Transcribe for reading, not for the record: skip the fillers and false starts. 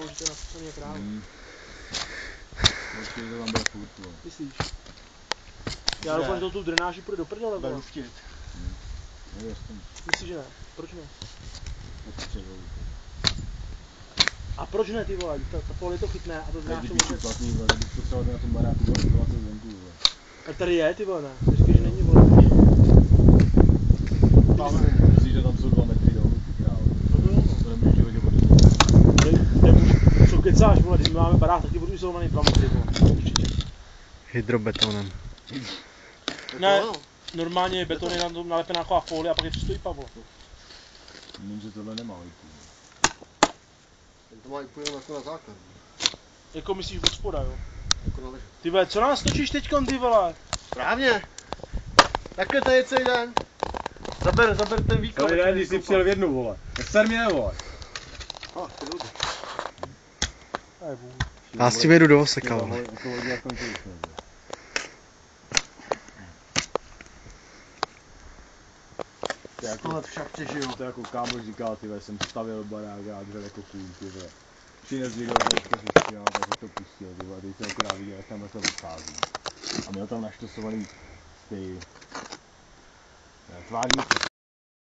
stalo, že to je nastavený jak ráno. Počkej, to tam bude furt, vole. Myslíš? Já doufám, že tu drenáži půjde do prdele, vole. Budu chtět. Myslíš, že ne? Proč ne? Potřebuji. A proč ne, ty vole? Ta pole to chytne a to drenáž to může... Platný, vole, kdybych potřeboval na tom baráku byla to zvenku, vole. A tady je, ty vole, ne? Říkej, že není, vole. Myslíš, že tam jsou 2 metry dolů, ty krále. No to jo, no. To nemůžeš životě vodit. Co kecáš, vole, když my máme barák, taky budu izolovaný 2 metry, vole. Určitě. Hydrobetonem. Ne, normálně je beton, je na tom nalepená taková folie a pak je to stojí pavlo. Jenže tohle nemá lipu. To má úplně jako na základ. Jako myslíš od spoda, jo? Jako na ležet. Ty vole, co nás točíš teďkon, ty vole? Správně. Takhle to je celý den. Zaber ten výkon. Celý den, když jsi přijel v jednu, vole. Ser mě, vole. To jdu. Já s tím jedu do Oseka, vole. Tohle však těžil. To jako kámoš říkal, ty vole, jsem stavil barák a dřel jako kůl, ty vole. Přines někdo, tak to pustil, ty vole, teď se akorát viděl, jak tam to odchází. A měl tam naštosovaný ty tvárníky.